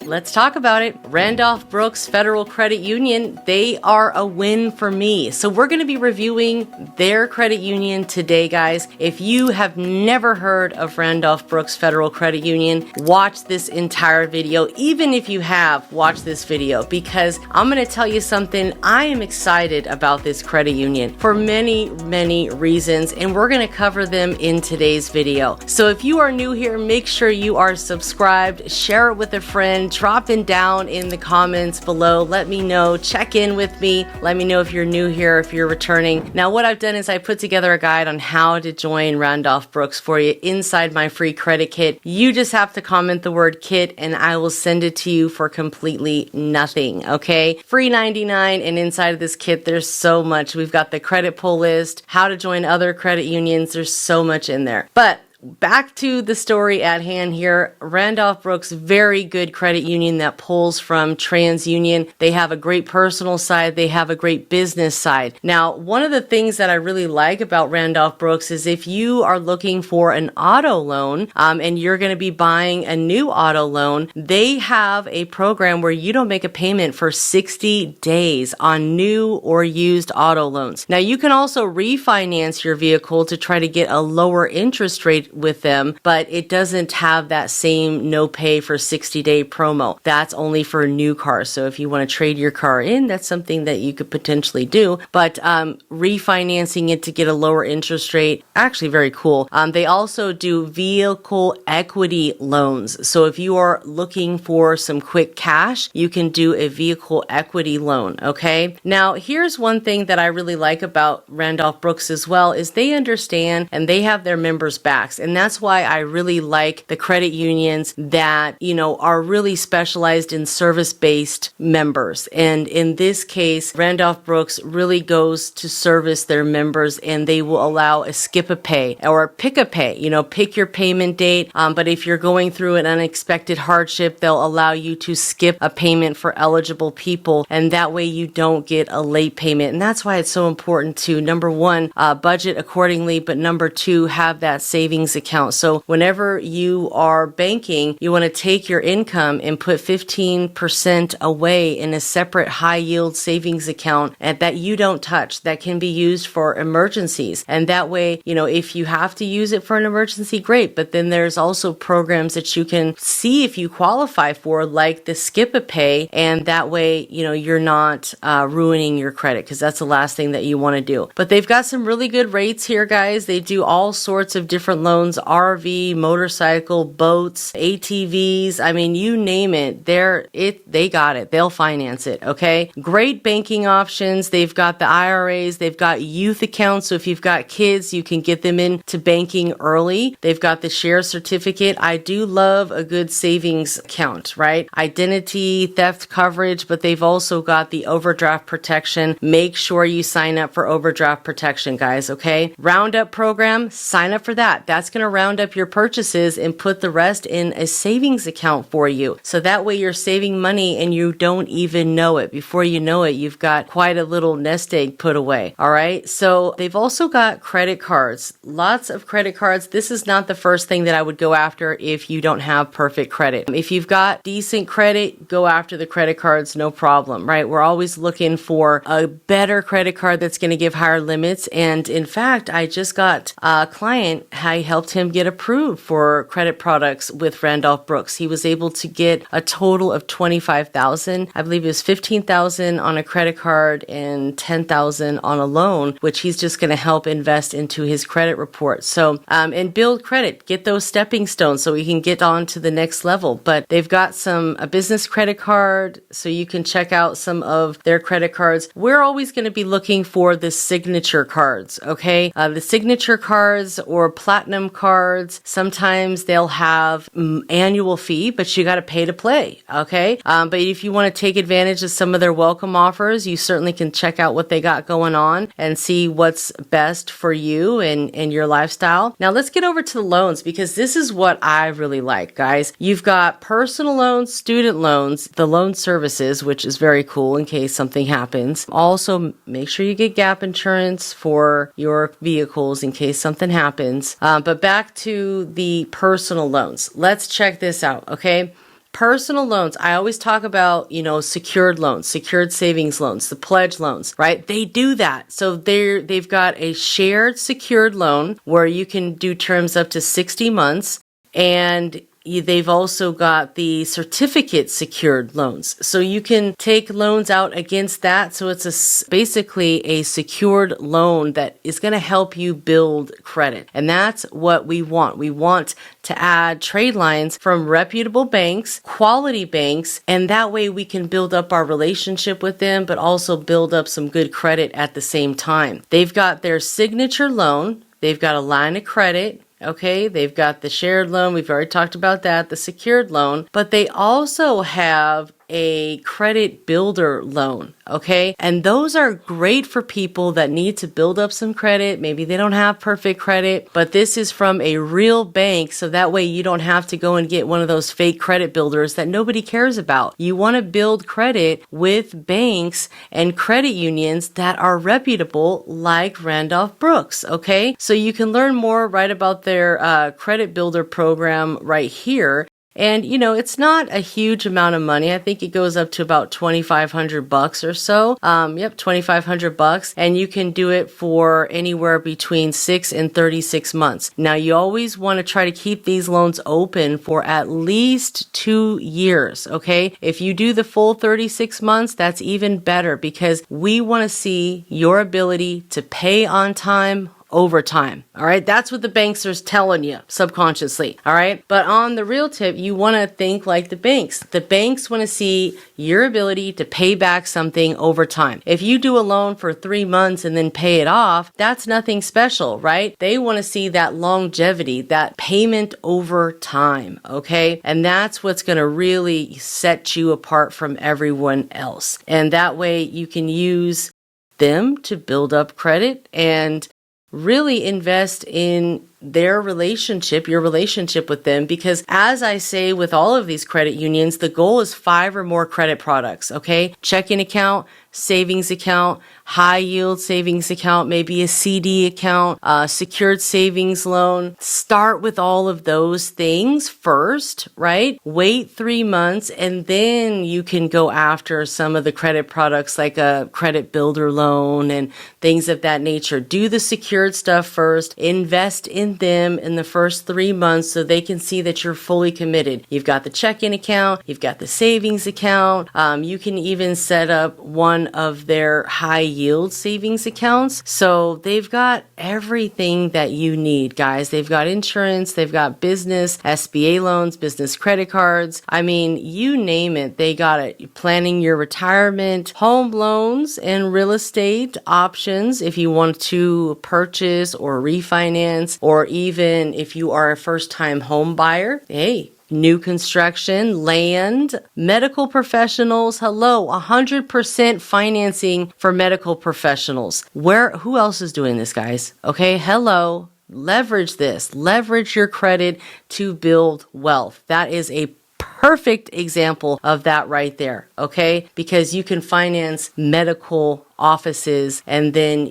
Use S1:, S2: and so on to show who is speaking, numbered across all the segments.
S1: Let's talk about it. Randolph-Brooks Federal Credit Union, they are a win for me. So we're going to be reviewing their credit union today, guys. If you have never heard of Randolph-Brooks Federal Credit Union, watch this entire video. Even if you have, watch this video, because I'm going to tell you something. I am excited about this credit union for many, many reasons, and we're going to cover them in today's video. So if you are new here, make sure you are subscribed, share it with a friend, drop it down in the comments below. Let me know, check in with me. Let me know if you're new here, if you're returning. Now, what I've done is I put together a guide on how to join Randolph-Brooks for you inside my free credit kit. You just have to comment the word kit and I will send it to you for completely nothing, okay? Free 99, and inside of this kit, there's so much. We've got the credit pull list, how to join other credit unions. There's so much in there. But back to the story at hand here. Randolph-Brooks, very good credit union that pulls from TransUnion. They have a great personal side. They have a great business side. Now, one of the things that I really like about Randolph-Brooks is if you are looking for an auto loan and you're going to be buying a new auto loan, they have a program where you don't make a payment for 60 days on new or used auto loans. Now, you can also refinance your vehicle to try to get a lower interest rate with them, but it doesn't have that same no pay for 60-day promo. That's only for new cars. So if you want to trade your car in, that's something that you could potentially do. But refinancing it to get a lower interest rate, actually very cool. They also do vehicle equity loans. So if you are looking for some quick cash, you can do a vehicle equity loan, okay? Now, here's one thing that I really like about Randolph-Brooks as well is they understand and they have their members' backs. And that's why I really like the credit unions that, you know, are really specialized in service-based members. And in this case, Randolph-Brooks really goes to service their members, and they will allow a skip a pay or pick a pay, you know, pick your payment date. But if you're going through an unexpected hardship, they'll allow you to skip a payment for eligible people. And that way you don't get a late payment. And that's why it's so important to, number one, budget accordingly, but number two, have that savings account. So whenever you are banking, you want to take your income and put 15% away in a separate high yield savings account and that you don't touch, that can be used for emergencies. And that way, you know, if you have to use it for an emergency, great. But then there's also programs that you can see if you qualify for, like the skip a pay. And that way, you know, you're not ruining your credit, because that's the last thing that you want to do. But they've got some really good rates here, guys. They do all sorts of different loans, RV, motorcycle, boats, ATVs. I mean, you name it. They got it. They'll finance it. Okay. Great banking options. They've got the IRAs. They've got youth accounts. So if you've got kids, you can get them into banking early. They've got the share certificate. I do love a good savings account, right? Identity theft coverage, but they've also got the overdraft protection. Make sure you sign up for overdraft protection, guys. Okay. Roundup program, sign up for that. That's going to round up your purchases and put the rest in a savings account for you. So that way you're saving money and you don't even know it. Before you know it, you've got quite a little nest egg put away. All right. So they've also got credit cards, lots of credit cards. This is not the first thing that I would go after if you don't have perfect credit. If you've got decent credit, go after the credit cards, no problem, right? We're always looking for a better credit card that's going to give higher limits. And in fact, I just got a client, I helped him get approved for credit products with Randolph-Brooks. He was able to get a total of $25,000. I believe it was $15,000 on a credit card and $10,000 on a loan, which he's just going to help invest into his credit report. So, and build credit, get those stepping stones so we can get on to the next level. But they've got a business credit card, so you can check out some of their credit cards. We're always going to be looking for the signature cards, okay? The signature cards or platinum cards, sometimes they'll have annual fee, but you got to pay to play, okay? But if you want to take advantage of some of their welcome offers, you certainly can check out what they got going on and see what's best for you and your lifestyle. Now let's get over to the loans, because this is what I really like, guys. You've got personal loans, student loans, the loan services, which is very cool in case something happens. Also, make sure you get gap insurance for your vehicles in case something happens. But back to the personal loans. Let's check this out, okay? Personal loans, I always talk about, secured loans, secured savings loans, the pledge loans, right? They do that. So they've got a shared secured loan where you can do terms up to 60 months, and they've also got the certificate secured loans. So you can take loans out against that. So it's basically a secured loan that is going to help you build credit. And that's what we want. We want to add trade lines from reputable banks, quality banks, and that way we can build up our relationship with them, but also build up some good credit at the same time. They've got their signature loan. They've got a line of credit. Okay, they've got the shared loan. We've already talked about that, the secured loan, but they also have a credit builder loan. Okay, and those are great for people that need to build up some credit. Maybe they don't have perfect credit, but this is from a real bank. So that way you don't have to go and get one of those fake credit builders that nobody cares about. You want to build credit with banks and credit unions that are reputable, like Randolph-Brooks. Okay, so you can learn more right about their credit builder program right here. And, it's not a huge amount of money. I think it goes up to about $2,500 or so. $2,500. And you can do it for anywhere between 6 and 36 months. Now, you always want to try to keep these loans open for at least 2 years. Okay. If you do the full 36 months, that's even better because we want to see your ability to pay on time over time. All right. That's what the banks are telling you subconsciously. All right. But on the real tip, you want to think like the banks. The banks want to see your ability to pay back something over time. If you do a loan for 3 months and then pay it off, that's nothing special, right? They want to see that longevity, that payment over time. Okay. And that's what's going to really set you apart from everyone else. And that way you can use them to build up credit and really invest in their relationship, your relationship with them, because as I say with all of these credit unions, the goal is 5 or more credit products, okay? Checking account, savings account, high yield savings account, maybe a CD account, secured savings loan. Start with all of those things first, right? Wait 3 months and then you can go after some of the credit products like a credit builder loan and things of that nature. Do the secured stuff first, invest in them in the first 3 months so they can see that you're fully committed. You've got the checking account, you've got the savings account. You can even set up one of their high yield savings accounts. So they've got everything that you need, guys. They've got insurance, they've got business, SBA loans, business credit cards. I mean, you name it. They got it. Planning your retirement, home loans, and real estate options if you want to purchase or refinance, or even if you are a first-time home buyer. Hey, new construction, land, medical professionals. Hello, 100% financing for medical professionals. Who else is doing this, guys? Okay, hello. Leverage this. Leverage your credit to build wealth. That is a perfect example of that right there, okay? Because you can finance medical offices and then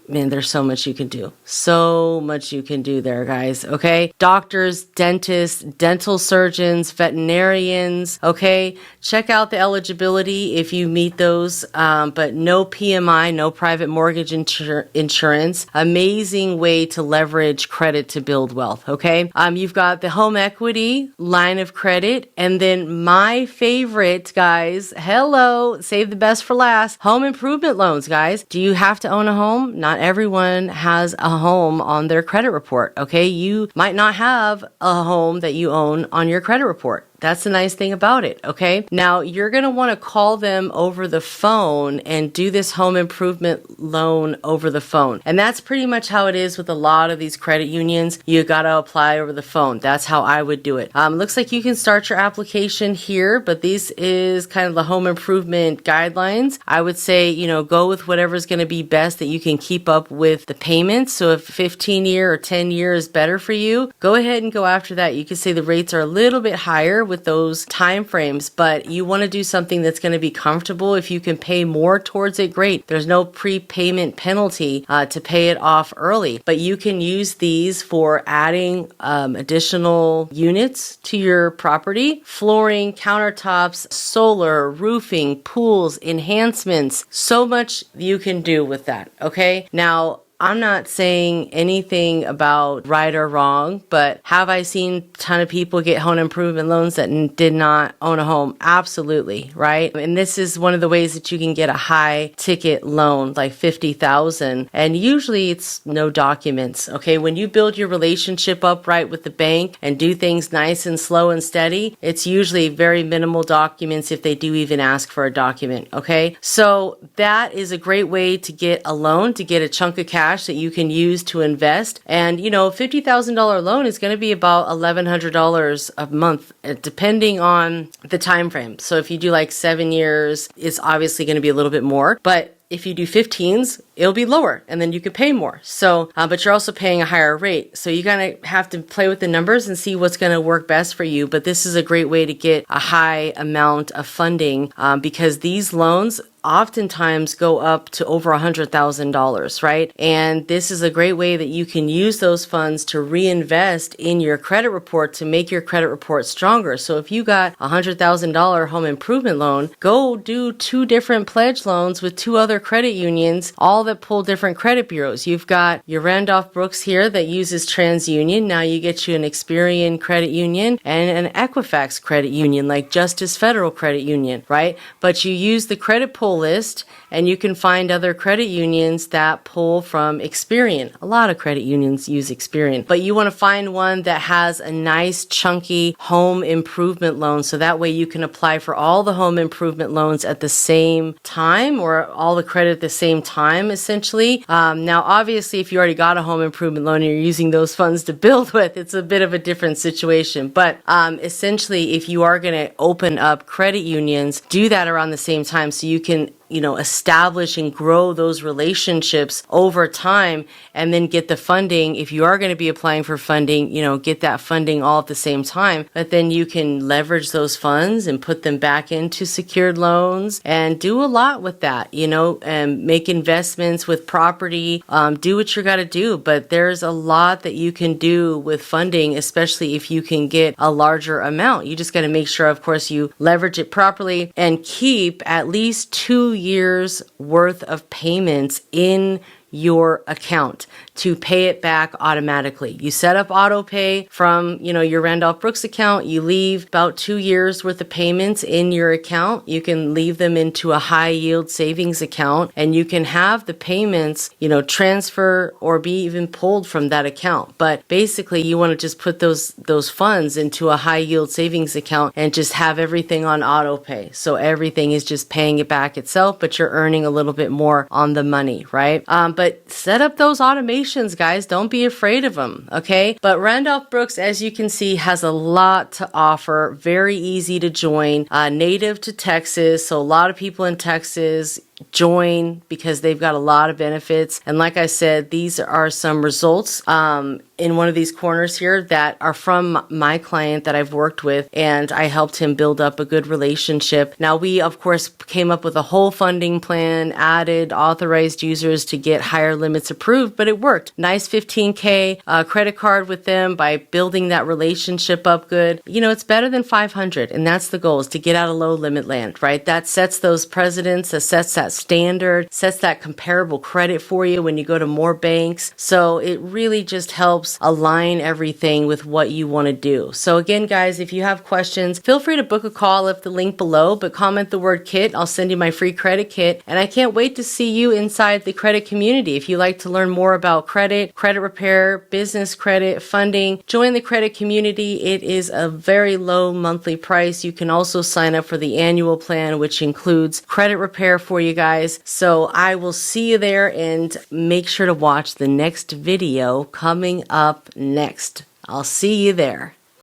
S1: there's so much you can do. So much you can do there, guys, okay? Doctors, dentists, dental surgeons, veterinarians, okay? Check out the eligibility if you meet those, but no PMI, no private mortgage insurance. Amazing way to leverage credit to build wealth, okay? You've got the home equity line of credit, and then my favorite, guys, hello, save the best for last, home improvement loans. Guys, do you have to own a home? Not everyone has a home on their credit report, okay? You might not have a home that you own on your credit report. That's the nice thing about it, okay? Now, you're going to want to call them over the phone and do this home improvement loan over the phone. And that's pretty much how it is with a lot of these credit unions. You got to apply over the phone. That's how I would do it. Looks like you can start your application here, but this is kind of the home improvement guidelines. I would say, go with whatever's going to be best that you can keep up with the payments. So if 15-year or 10-year is better for you, go ahead and go after that. You can say the rates are a little bit higher with those time frames, but you want to do something that's going to be comfortable. If you can pay more towards it, great. There's no prepayment penalty to pay it off early, but you can use these for adding additional units to your property, flooring, countertops, solar, roofing, pools, enhancements. So much you can do with that, okay? Now, I'm not saying anything about right or wrong, but have I seen a ton of people get home improvement loans that did not own a home? Absolutely, right? And this is one of the ways that you can get a high ticket loan, like $50,000. And usually it's no documents, okay? When you build your relationship up right with the bank and do things nice and slow and steady, it's usually very minimal documents if they do even ask for a document, okay? So that is a great way to get a loan, to get a chunk of cash that you can use to invest. And you know, $50,000 loan is going to be about $1,100 a month, depending on the time frame. So if you do like 7 years, it's obviously going to be a little bit more. But if you do 15s, it'll be lower, and then you could pay more. So, but you're also paying a higher rate. So you kind of have to play with the numbers and see what's going to work best for you. But this is a great way to get a high amount of funding because these loans oftentimes go up to over $100,000, right? And this is a great way that you can use those funds to reinvest in your credit report to make your credit report stronger. So if you got a $100,000 home improvement loan, go do 2 different pledge loans with 2 other credit unions, all that pull different credit bureaus. You've got your Randolph-Brooks here that uses TransUnion. Now you get you an Experian credit union and an Equifax credit union like Justice Federal Credit Union, right? But you use the credit pull list and you can find other credit unions that pull from Experian. A lot of credit unions use Experian, but you want to find one that has a nice chunky home improvement loan so that way you can apply for all the home improvement loans at the same time or all the credit at the same time essentially. Now obviously if you already got a home improvement loan and you're using those funds to build with, it's a bit of a different situation. But essentially if you are going to open up credit unions, do that around the same time so you can establish and grow those relationships over time and then get the funding. If you are going to be applying for funding, get that funding all at the same time, but then you can leverage those funds and put them back into secured loans and do a lot with that, and make investments with property, do what you got to do. But there's a lot that you can do with funding, especially if you can get a larger amount. You just got to make sure, of course, you leverage it properly and keep at least 2 years worth of payments in your account to pay it back automatically. You set up auto pay from, your Randolph-Brooks account. You leave about 2 years worth of payments in your account. You can leave them into a high yield savings account and you can have the payments, transfer or be even pulled from that account. But basically you want to just put those funds into a high yield savings account and just have everything on auto pay. So everything is just paying it back itself, but you're earning a little bit more on the money, right? But set up those automations, guys. Don't be afraid of them, okay? But Randolph-Brooks, as you can see, has a lot to offer. Very easy to join. Native to Texas, so a lot of people in Texas join because they've got a lot of benefits. And like I said, these are some results in one of these corners here that are from my client that I've worked with, and I helped him build up a good relationship. Now we of course came up with a whole funding plan, added authorized users to get higher limits approved, but it worked. Nice $15K credit card with them by building that relationship up good. It's better than 500, and that's the goal, is to get out of low limit land, right? That sets those precedents, that sets that standard, sets that comparable credit for you when you go to more banks. So it really just helps align everything with what you want to do. So again, guys, if you have questions, feel free to book a call at the link below, but comment the word kit. I'll send you my free credit kit. And I can't wait to see you inside the credit community. If you like to learn more about credit repair, business credit, funding, join the credit community. It is a very low monthly price. You can also sign up for the annual plan, which includes credit repair for you guys. So I will see you there, and make sure to watch the next video coming up next. I'll see you there.